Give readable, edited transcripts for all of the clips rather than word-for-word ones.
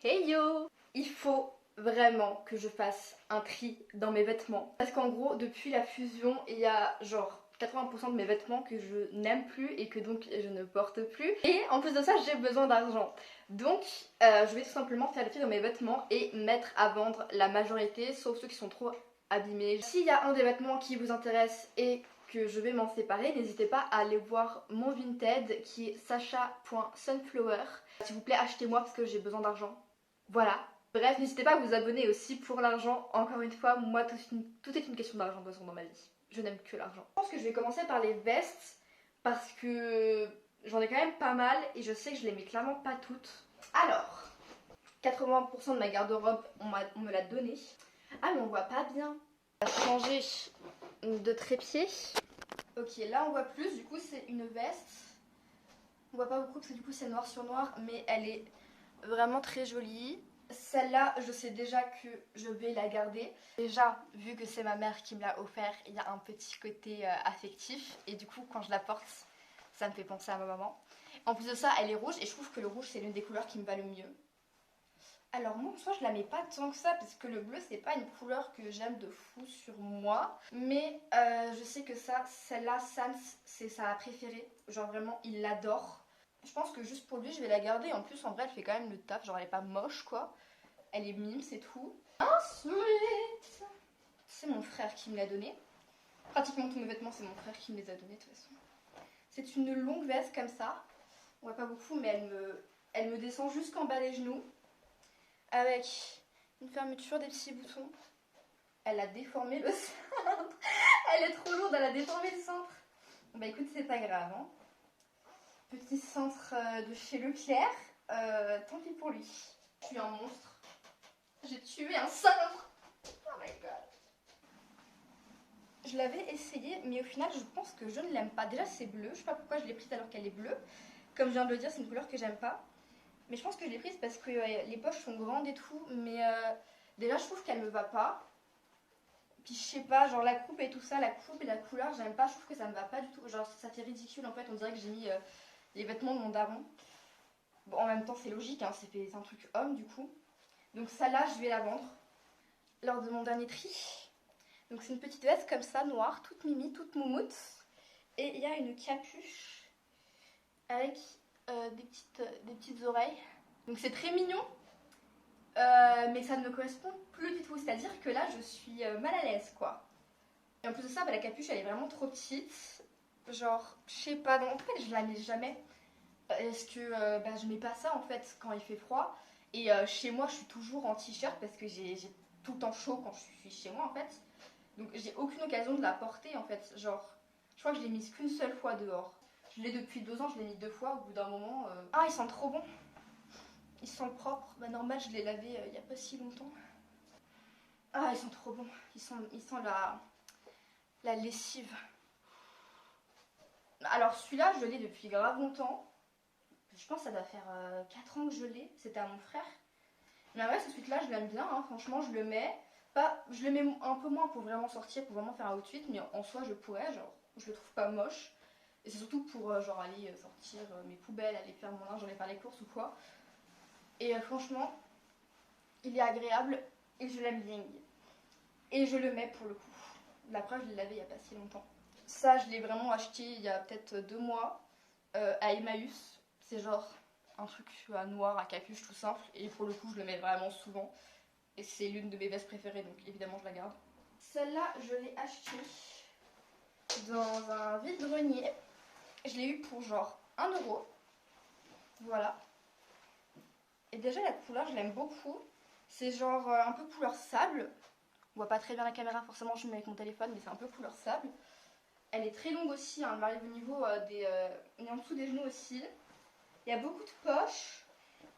Hey yo! Il faut vraiment que je fasse un tri dans mes vêtements. Parce qu'en gros, depuis la fusion, il y a genre 80% de mes vêtements que je n'aime plus et que donc je ne porte plus. Et en plus de ça, j'ai besoin d'argent. Donc, je vais tout simplement faire le tri dans mes vêtements et mettre à vendre la majorité, sauf ceux qui sont trop abîmés. S'il y a un des vêtements qui vous intéresse et que je vais m'en séparer, n'hésitez pas à aller voir mon Vinted qui est sacha.sunflower. S'il vous plaît, achetez-moi parce que j'ai besoin d'argent. Voilà. Bref, n'hésitez pas à vous abonner aussi pour l'argent. Encore une fois, moi, tout est une question d'argent de toute façon dans ma vie. Je n'aime que l'argent. Je pense que je vais commencer par les vestes parce que j'en ai quand même pas mal et je sais que je les mets clairement pas toutes. Alors, 80% de ma garde-robe, on me l'a donné. Ah, mais on voit pas bien. On va changer de trépied. Ok, là on voit plus, du coup c'est une veste. On voit pas beaucoup parce que du coup c'est noir sur noir, mais elle est vraiment très jolie. Celle-là, je sais déjà que je vais la garder. Déjà, vu que c'est ma mère qui me l'a offert, il y a un petit côté affectif. Et du coup, quand je la porte, ça me fait penser à ma maman. En plus de ça, elle est rouge et je trouve que le rouge, c'est l'une des couleurs qui me va le mieux. Alors moi, en soi, je la mets pas tant que ça parce que le bleu, c'est pas une couleur que j'aime de fou sur moi. Mais je sais que celle-là, Sans, c'est sa préférée. Genre vraiment, il l'adore. Je pense que juste pour lui, je vais la garder. En plus, en vrai, elle fait quand même le taf. Genre, elle est pas moche, quoi. Elle est mime, c'est tout. Ensuite, c'est mon frère qui me l'a donné. Pratiquement tous mes vêtements, c'est mon frère qui me les a donnés, de toute façon. C'est une longue veste comme ça. On voit pas beaucoup, mais elle me descend jusqu'en bas des genoux. Avec une fermeture, des petits boutons. Elle a déformé le cintre. Elle est trop lourde, elle a déformé le cintre. Bah écoute, c'est pas grave. Hein. Petit cintre de chez Leclerc. Tant pis pour lui. Je suis un monstre. J'ai tué un cintre. Oh my god. Je l'avais essayé, mais au final, je pense que je ne l'aime pas. Déjà, c'est bleu. Je sais pas pourquoi je l'ai prise alors qu'elle est bleue. Comme je viens de le dire, c'est une couleur que j'aime pas. Mais je pense que je l'ai prise parce que les poches sont grandes et tout. Mais déjà, je trouve qu'elle me va pas. Puis je sais pas, genre la coupe et tout ça, la coupe et la couleur, j'aime pas. Je trouve que ça me va pas du tout. Genre, ça fait ridicule en fait. On dirait que j'ai mis les vêtements de mon daron. Bon, en même temps, c'est logique, hein, c'est un truc homme du coup. Donc, celle-là, je vais la vendre lors de mon dernier tri. Donc, c'est une petite veste comme ça, noire, toute mimi, toute moumoute. Et il y a une capuche avec des petites oreilles. Donc, c'est très mignon. Mais ça ne me correspond plus du tout. C'est-à-dire que là, je suis mal à l'aise, quoi. Et en plus de ça, bah, la capuche, elle est vraiment trop petite. Genre, je sais pas, en fait, je la mets jamais. Parce que bah, je mets pas ça, en fait, quand il fait froid. Et chez moi, je suis toujours en t-shirt parce que j'ai tout le temps chaud quand je suis chez moi, en fait. Donc, j'ai aucune occasion de la porter, en fait. Genre, je crois que je l'ai mise qu'une seule fois dehors. Je l'ai depuis 2 ans, je l'ai mis 2 fois. Au bout d'un moment... Ah, ils sont trop bons. Ils sont propres. Bah, normal, je l'ai lavé il y a pas si longtemps. Ah, ils sont trop bons. Ils sont la lessive. Alors, celui-là, je l'ai depuis grave longtemps. Je pense que ça doit faire 4 ans que je l'ai. C'était à mon frère. Mais ouais, ce suite-là, je l'aime bien. Hein. Franchement, je le mets. Pas, je le mets un peu moins pour vraiment sortir, pour vraiment faire un outfit. Mais en soi, je pourrais. Genre, je le trouve pas moche. Et c'est surtout pour genre aller sortir mes poubelles, aller faire mon linge, aller faire les courses ou quoi. Et franchement, il est agréable et je l'aime bien. Et je le mets pour le coup. La preuve, je l'ai lavé il y a pas si longtemps. Ça, je l'ai vraiment acheté il y a peut-être 2 mois à Emmaüs. C'est genre un truc à noir, à capuche tout simple. Et pour le coup, je le mets vraiment souvent. Et c'est l'une de mes vestes préférées, donc évidemment, je la garde. Celle-là, je l'ai achetée dans un vide-grenier. Je l'ai eu pour genre 1€. Voilà. Et déjà, la couleur, je l'aime beaucoup. C'est genre un peu couleur sable. On voit pas très bien la caméra, forcément, je mets avec mon téléphone, mais c'est un peu couleur sable. Elle est très longue aussi, hein, elle m'arrive au niveau et en dessous des genoux aussi. Il y a beaucoup de poches.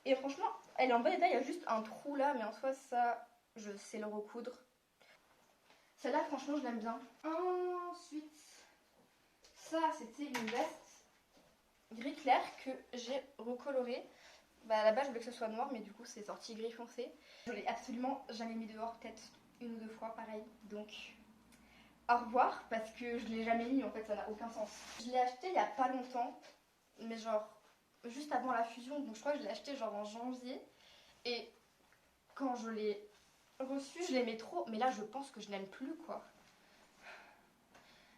Et franchement, elle est en bon état, il y a juste un trou là, mais en soi, ça, je sais le recoudre. Celle-là, franchement, je l'aime bien. Ensuite, ça, c'était une veste gris clair que j'ai recolorée. Bah, à la base, je voulais que ce soit noir, mais du coup, c'est sorti gris foncé. Je l'ai absolument jamais mis dehors, peut-être 1 ou 2 fois, pareil. Donc, au revoir, parce que je l'ai jamais mis, en fait, ça n'a aucun sens. Je l'ai acheté il y a pas longtemps, mais genre juste avant la fusion, donc je crois que je l'ai acheté genre en janvier. Et quand je l'ai reçu, je l'aimais trop. Mais là, je pense que je l'aime plus, quoi.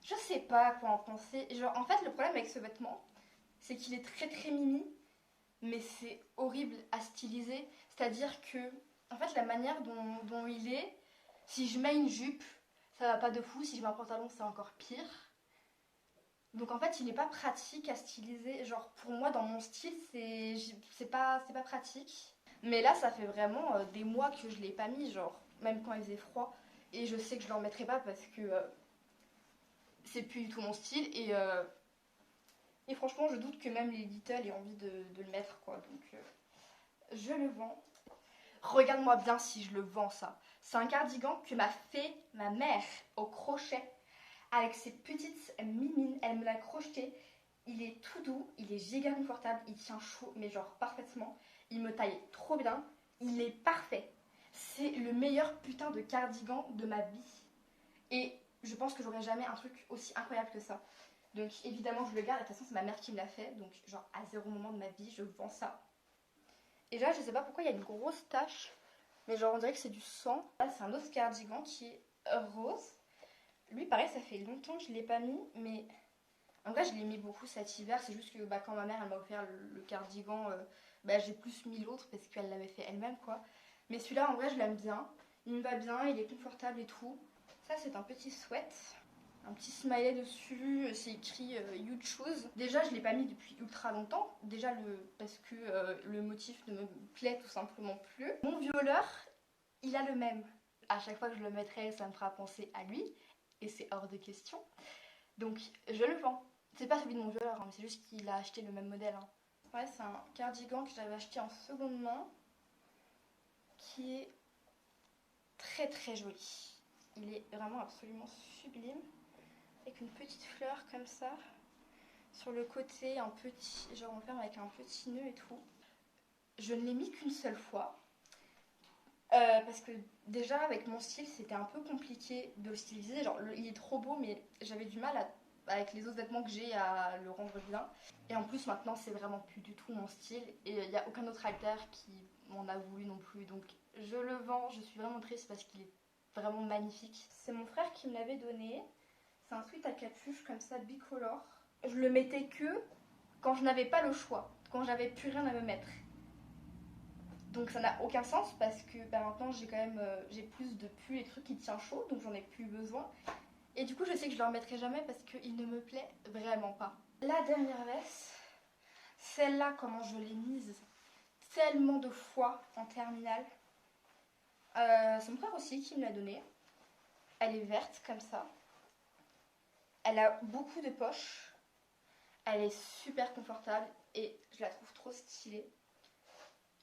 Je sais pas quoi en penser. Genre, en fait, le problème avec ce vêtement, c'est qu'il est très très mimi, mais c'est horrible à styliser. C'est-à-dire que, en fait, la manière dont il est, si je mets une jupe, ça va pas de fou. Si je mets un pantalon, c'est encore pire. Donc en fait, il n'est pas pratique à styliser. Genre, pour moi, dans mon style, c'est pas pratique. Mais là, ça fait vraiment des mois que je l'ai pas mis, genre, même quand il faisait froid. Et je sais que je ne le remettrai pas parce que c'est plus du tout mon style. Et franchement, je doute que même les Little aient envie de le mettre, quoi. Donc, je le vends. Regarde-moi bien si je le vends, ça. C'est un cardigan que m'a fait ma mère au crochet. Avec ses petites mimines, elle me l'a crocheté. Il est tout doux, il est giga confortable, il tient chaud, mais genre parfaitement. Il me taille trop bien, il est parfait. C'est le meilleur putain de cardigan de ma vie. Et je pense que j'aurai jamais un truc aussi incroyable que ça. Donc évidemment je le garde, de toute façon c'est ma mère qui me l'a fait. Donc genre à zéro moment de ma vie je vends ça. Et là je sais pas pourquoi il y a une grosse tache, mais genre on dirait que c'est du sang. Là c'est un autre cardigan qui est rose. Lui pareil ça fait longtemps que je l'ai pas mis, mais en vrai je l'ai mis beaucoup cet hiver. C'est juste que quand ma mère elle m'a offert le cardigan, j'ai plus mis l'autre parce qu'elle l'avait fait elle-même quoi. Mais celui-là en vrai je l'aime bien, il me va bien, il est confortable et tout. Ça c'est un petit sweat, un petit smiley dessus, c'est écrit You Choose. Déjà je l'ai pas mis depuis ultra longtemps, déjà parce que le motif ne me plaît tout simplement plus. Mon violeur il a le même. À chaque fois que je le mettrai ça me fera penser à lui et c'est hors de question. Donc je le vends. C'est pas celui de mon violeur, hein, mais c'est juste qu'il a acheté le même modèle. Hein. Ouais, c'est un cardigan que j'avais acheté en seconde main qui est très très joli. Il est vraiment absolument sublime. Avec une petite fleur comme ça. Sur le côté, un petit, genre on ferme avec un petit nœud et tout. Je ne l'ai mis qu'une seule fois. Parce que déjà avec mon style c'était un peu compliqué de le styliser. Genre il est trop beau mais j'avais du mal avec les autres vêtements que j'ai à le rendre bien. Et en plus maintenant c'est vraiment plus du tout mon style. Et il n'y a aucun autre alter qui m'en a voulu non plus. Donc je le vends, je suis vraiment triste parce qu'il est vraiment magnifique. C'est mon frère qui me l'avait donné. C'est un sweat à capuche comme ça bicolore. Je le mettais que quand je n'avais pas le choix, quand j'avais plus rien à me mettre. Donc ça n'a aucun sens parce que maintenant j'ai quand même j'ai plus de pulls et trucs qui tiennent chaud, donc j'en ai plus besoin. Et du coup je sais que je le remettrai jamais parce qu'il ne me plaît vraiment pas. La dernière veste, celle-là comment je l'ai mise tellement de fois en terminale. C'est mon frère aussi qui me l'a donnée. Elle est verte comme ça. Elle a beaucoup de poches. Elle est super confortable et je la trouve trop stylée.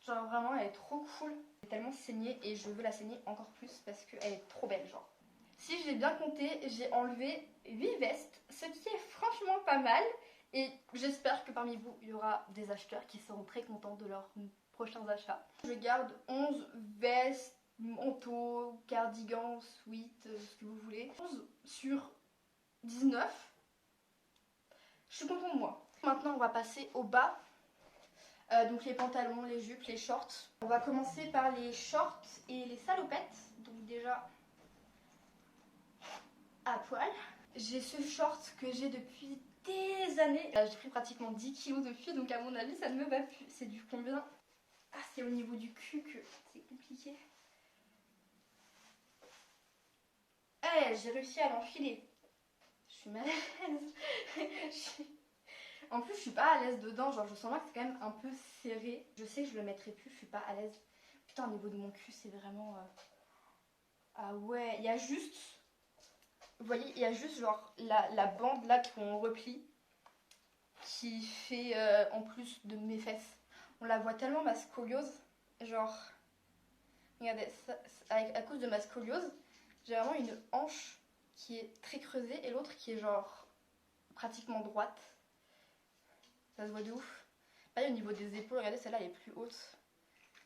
Genre vraiment elle est trop cool. Elle est tellement saignée et je veux la saigner encore plus parce qu'elle est trop belle genre. Si j'ai bien compté, j'ai enlevé 8 vestes, ce qui est franchement pas mal. Et j'espère que parmi vous, il y aura des acheteurs qui seront très contents de leurs prochains achats. Je garde 11 vestes, manteaux, cardigans, sweats, ce que vous voulez. 11 sur 19. Je suis contente de moi. Maintenant, on va passer au bas. Donc les pantalons, les jupes, les shorts. On va commencer par les shorts et les salopettes. Donc déjà à poil. J'ai ce short que j'ai depuis des années. J'ai pris pratiquement 10 kilos depuis, donc à mon avis ça ne me va plus. C'est du combien? Ah, c'est au niveau du cul que c'est compliqué. Eh, j'ai réussi à l'enfiler. Je suis mal à l'aise. En plus, je suis pas à l'aise dedans. Genre, je sens que c'est quand même un peu serré. Je sais que je le mettrai plus, je suis pas à l'aise. Putain, au niveau de mon cul, c'est vraiment. Ah ouais, il y a juste. Vous voyez, il y a juste genre la bande là qu'on replie qui fait en plus de mes fesses. On la voit tellement ma scoliose. Genre, regardez, à cause de ma scoliose, j'ai vraiment une hanche qui est très creusée et l'autre qui est genre pratiquement droite. Ça se voit de ouf. Pareil au niveau des épaules, regardez, celle-là elle est plus haute.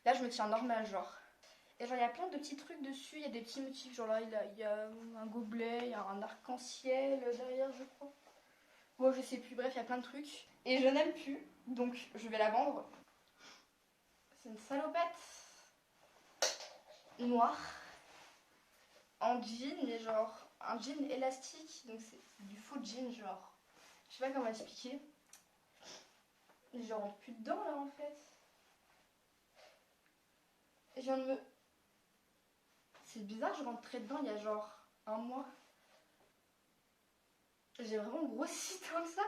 Là je me tiens normal genre. Et genre il y a plein de petits trucs dessus, il y a des petits motifs, genre là il y a un gobelet, il y a un arc-en-ciel derrière je crois. Bon je sais plus, bref il y a plein de trucs. Et je n'aime plus, donc je vais la vendre. C'est une salopette. noir en jean, mais genre un jean élastique, donc c'est du faux jean, genre je sais pas comment expliquer. Je rentre plus dedans là en fait. Je viens de me... C'est bizarre, je rentrais dedans il y a genre un mois. J'ai vraiment grossi tant que ça.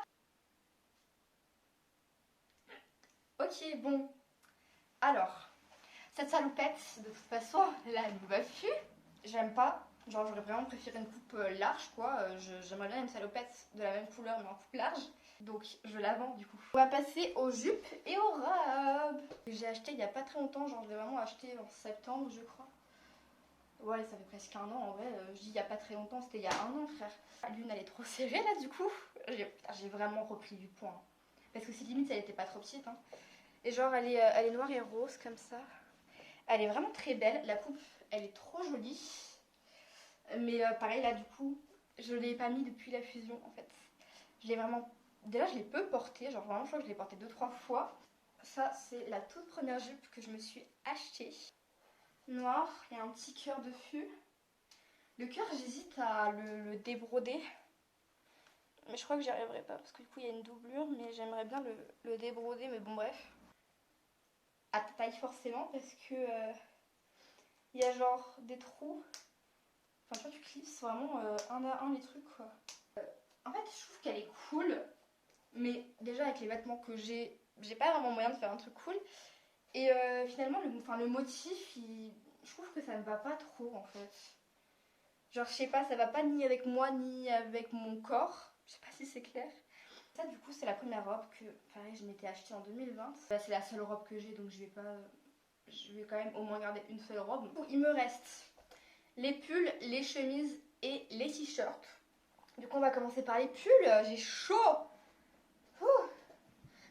Ok, bon. Alors, cette salopette, de toute façon, là, elle me va plus. J'aime pas. Genre, j'aurais vraiment préféré une coupe large, quoi. J'aimerais bien une salopette de la même couleur, mais en coupe large. Donc, je la vends, du coup. On va passer aux jupes et aux robes. J'ai acheté il y a pas très longtemps. Genre, je l'ai vraiment acheté en septembre, je crois. Ouais, ça fait presque un an, en vrai. Je dis il y a pas très longtemps, c'était il y a un an, frère. L'une, elle est trop serrée, là, du coup. J'ai vraiment repris du poids. Hein. Parce que si limite, elle était pas trop petite, hein. Et genre, elle est noire et rose, comme ça. Elle est vraiment très belle. La coupe, elle est trop jolie. Mais pareil, là, du coup, je l'ai pas mis depuis la fusion, en fait. Je l'ai vraiment... Déjà, je l'ai peu portée. Genre, vraiment, je crois que je l'ai portée 2-3 fois. Ça, c'est la toute première jupe que je me suis achetée. Noir, il y a un petit cœur dessus. Le cœur, j'hésite à le débroder. Mais je crois que j'y arriverai pas parce que du coup, il y a une doublure. Mais j'aimerais bien le débroder. Mais bon, bref. À ta taille, forcément, parce que... il y a genre des trous. Enfin, tu vois, tu clipses vraiment un à un les trucs, quoi. En fait, je trouve qu'elle est cool. Mais déjà, avec les vêtements que j'ai pas vraiment moyen de faire un truc cool. Et finalement, le motif, je trouve que ça ne va pas trop, en fait. Genre, je sais pas, ça va pas ni avec moi, ni avec mon corps. Je sais pas si c'est clair. Ça, du coup, c'est la première robe que, pareil, je m'étais achetée en 2020. C'est la seule robe que j'ai, donc je vais pas... Je vais quand même au moins garder une seule robe. Il me reste les pulls, les chemises et les t-shirts. Du coup, on va commencer par les pulls. J'ai chaud. Ouh.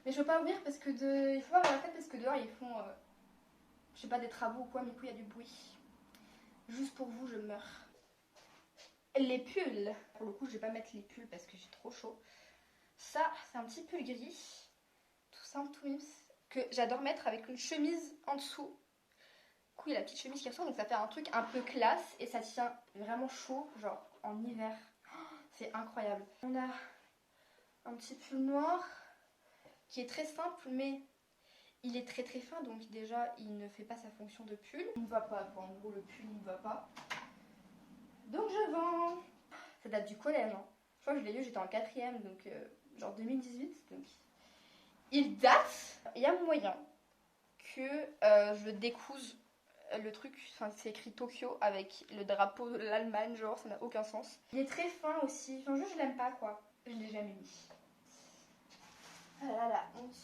Mais je veux pas ouvrir parce que il faut avoir la tête parce que dehors ils font, je sais pas, des travaux ou quoi, mais du coup il y a du bruit. Juste pour vous, je meurs. Les pulls. Pour le coup, je vais pas mettre les pulls parce que j'ai trop chaud. Ça, c'est un petit pull gris. Tout simple, tout mimes. Que j'adore mettre avec une chemise en dessous. Du coup, il y a la petite chemise qui ressort, donc ça fait un truc un peu classe et ça tient vraiment chaud, genre en hiver. C'est incroyable. On a un petit pull noir qui est très simple, mais il est très très fin, donc déjà il ne fait pas sa fonction de pull. Il ne va pas, en gros le pull il ne va pas. Donc je vends. Ça date du collège, hein. Je crois que je l'ai eu, j'étais en 4ème, donc genre 2018. Donc il date. Il y a moyen que je découse le truc, enfin c'est écrit Tokyo avec le drapeau de l'Allemagne, genre ça n'a aucun sens. Il est très fin aussi, enfin je l'aime pas quoi. Je l'ai jamais mis. Ah là là, honte.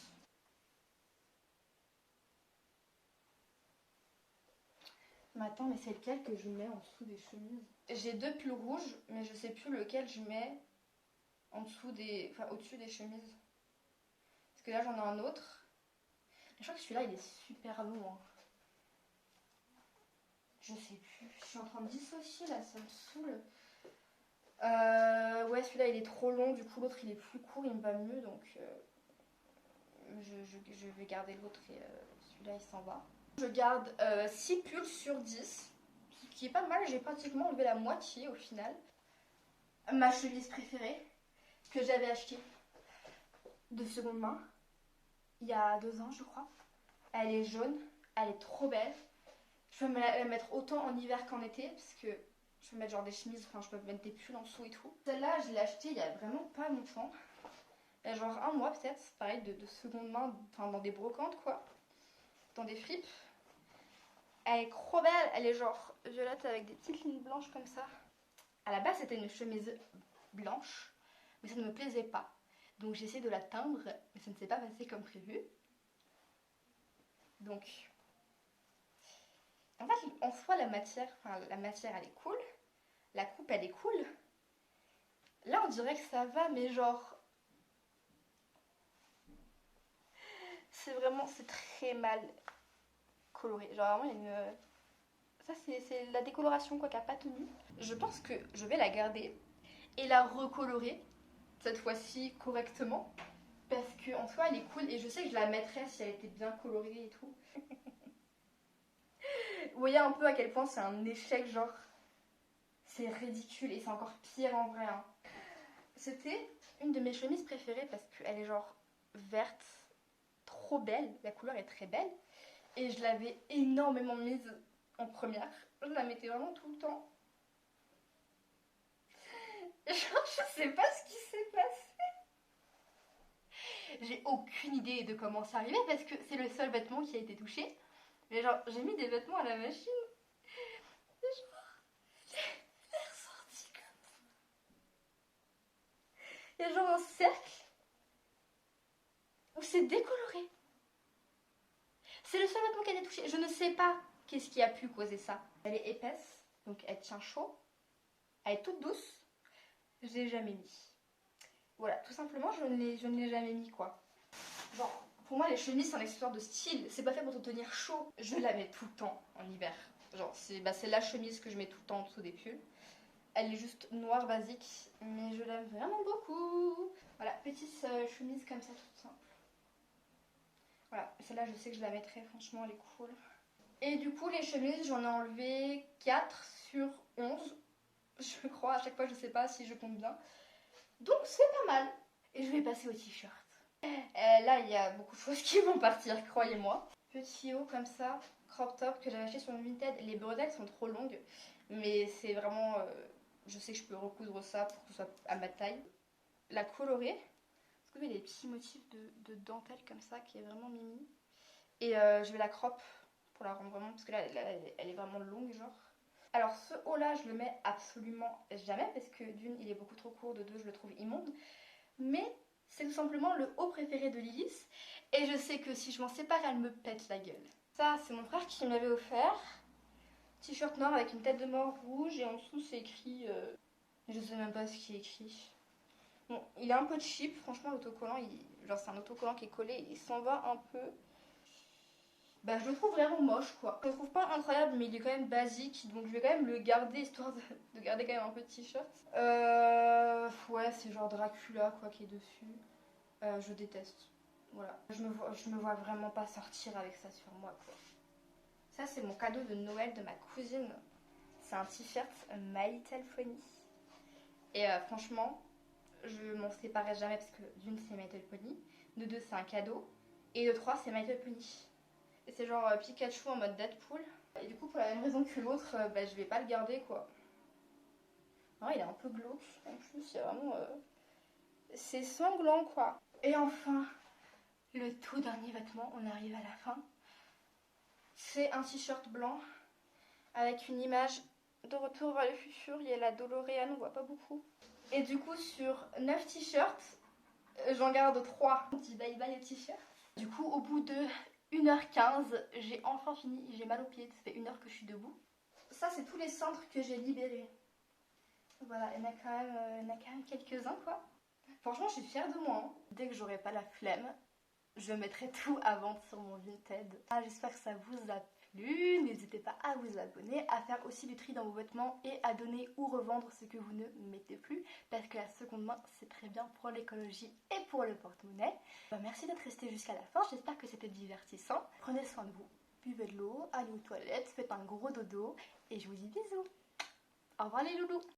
Mais attends, mais c'est lequel que je mets en dessous des chemises? J'ai deux pulls rouges, mais je sais plus lequel je mets en dessous des... Enfin, au-dessus des chemises. Parce que là, j'en ai un autre. Je crois que celui-là, il est super long. Hein. Je sais plus. Je suis en train de dissocier, là, ça me saoule. Ouais, celui-là, il est trop long. Du coup, l'autre, il est plus court, il me va mieux. Donc, je vais garder l'autre et celui-là, il s'en va. Je garde 6 pulls sur 10. Ce qui est pas mal, j'ai pratiquement enlevé la moitié au final. Ma chemise préférée, que j'avais achetée de seconde main, il y a 2 ans je crois. Elle est jaune, elle est trop belle. Je peux la mettre autant en hiver qu'en été, parce que je peux mettre genre des chemises, enfin je peux mettre des pulls en dessous et tout. Celle-là, je l'ai achetée il y a vraiment pas longtemps. Il y a genre un mois peut-être, pareil, de seconde main, enfin dans des brocantes quoi. Dans des fripes. Elle est trop belle, elle est genre violette avec des petites lignes blanches comme ça. À la base, c'était une chemise blanche, mais ça ne me plaisait pas. Donc j'ai essayé de la teindre, mais ça ne s'est pas passé comme prévu. Donc, en fait, en soi, la matière elle est cool. La coupe, elle est cool. Là, on dirait que ça va, mais genre... c'est très mal coloré. Genre vraiment, il y a une... Ça, c'est la décoloration quoi, qui n'a pas tenu. Je pense que je vais la garder et la recolorer, cette fois-ci correctement. Parce qu'en soi, elle est cool et je sais que je la mettrais si elle était bien colorée et tout. Vous voyez un peu à quel point c'est un échec, genre c'est ridicule et c'est encore pire en vrai. Hein. C'était une de mes chemises préférées parce qu'elle est genre verte, trop belle, la couleur est très belle. Et je l'avais énormément mise en première. Je la mettais vraiment tout le temps. Genre, je sais pas ce qui s'est passé. J'ai aucune idée de comment c'est arrivé parce que c'est le seul vêtement qui a été touché. Mais genre, j'ai mis des vêtements à la machine. Et genre, c'est ressorti comme ça. Il y a genre un cercle où c'est décoloré. C'est le seul vêtement qui a été touché. Je ne sais pas qu'est-ce qui a pu causer ça. Elle est épaisse, donc elle tient chaud. Elle est toute douce. Je l'ai jamais mis. Voilà, tout simplement, je ne l'ai jamais mis quoi. Genre, pour moi, les chemises, c'est un accessoire de style. C'est pas fait pour te tenir chaud. Je la mets tout le temps en hiver. Genre, c'est la chemise que je mets tout le temps en dessous des pulls. Elle est juste noire basique, mais je l'aime vraiment beaucoup. Voilà, petite chemise comme ça, toute simple. Voilà, celle-là, je sais que je la mettrai, franchement, elle est cool. Et du coup, les chemises, j'en ai enlevé 4 sur 11. Je crois, à chaque fois, je sais pas si je compte bien. Donc, c'est pas mal. Et je vais passer au t-shirt. Là, il y a beaucoup de choses qui vont partir, croyez-moi. Petit haut comme ça, crop top que j'avais acheté sur Vinted. Les bretelles sont trop longues, mais c'est vraiment... je sais que je peux recoudre ça pour que ce soit à ma taille. La colorée, parce que vous voyez les petits motifs de dentelle comme ça qui est vraiment mimi. Et je vais la crop pour la rendre vraiment... Parce que là, elle est vraiment longue, genre. Alors ce haut là je le mets absolument jamais parce que d'une il est beaucoup trop court, de deux je le trouve immonde. Mais c'est tout simplement le haut préféré de Lilith et je sais que si je m'en sépare elle me pète la gueule. Ça c'est mon frère qui me l'avait offert. T-shirt noir avec une tête de mort rouge et en dessous c'est écrit... je sais même pas ce qui est écrit. Bon il est un peu cheap franchement l'autocollant, genre c'est un autocollant qui est collé, il s'en va un peu... Bah je le trouve vraiment moche quoi. Je le trouve pas incroyable mais il est quand même basique donc je vais quand même le garder histoire de garder quand même un peu de t-shirt. Ouais c'est genre Dracula quoi qui est dessus. Je déteste. Voilà. Je me vois vraiment pas sortir avec ça sur moi quoi. Ça c'est mon cadeau de Noël de ma cousine. C'est un t-shirt My Little Pony. Et franchement je m'en séparerai jamais parce que d'une c'est My Little Pony, de deux c'est un cadeau et de trois c'est My Little Pony. Et c'est genre Pikachu en mode Deadpool. Et du coup, pour la même raison que l'autre, bah, je vais pas le garder quoi. Non, il est un peu glauque. En plus, il y a vraiment. C'est sanglant quoi. Et enfin, le tout dernier vêtement, on arrive à la fin. C'est un t-shirt blanc avec une image de Retour vers le futur. Il y a la DeLorean, on voit pas beaucoup. Et du coup, sur 9 t-shirts, j'en garde 3. On dit bye bye les t-shirts. Du coup, au bout de 1h15, j'ai enfin fini, j'ai mal aux pieds, ça fait 1 heure que je suis debout. Ça c'est tous les cintres que j'ai libérés. Voilà, il y en a quand même quelques-uns quoi. Franchement je suis fière de moi. Hein. Dès que j'aurai pas la flemme, je mettrai tout à vendre sur mon Vinted. Ah, j'espère que ça vous a plu, n'hésitez pas à vous abonner, à faire aussi du tri dans vos vêtements et à donner ou revendre ce que vous ne mettez plus parce que la seconde main c'est très bien pour l'écologie et pour le porte-monnaie. Merci d'être resté jusqu'à la fin, j'espère que c'était divertissant. Prenez soin de vous, buvez de l'eau, allez aux toilettes, faites un gros dodo et je vous dis bisous. Au revoir les loulous.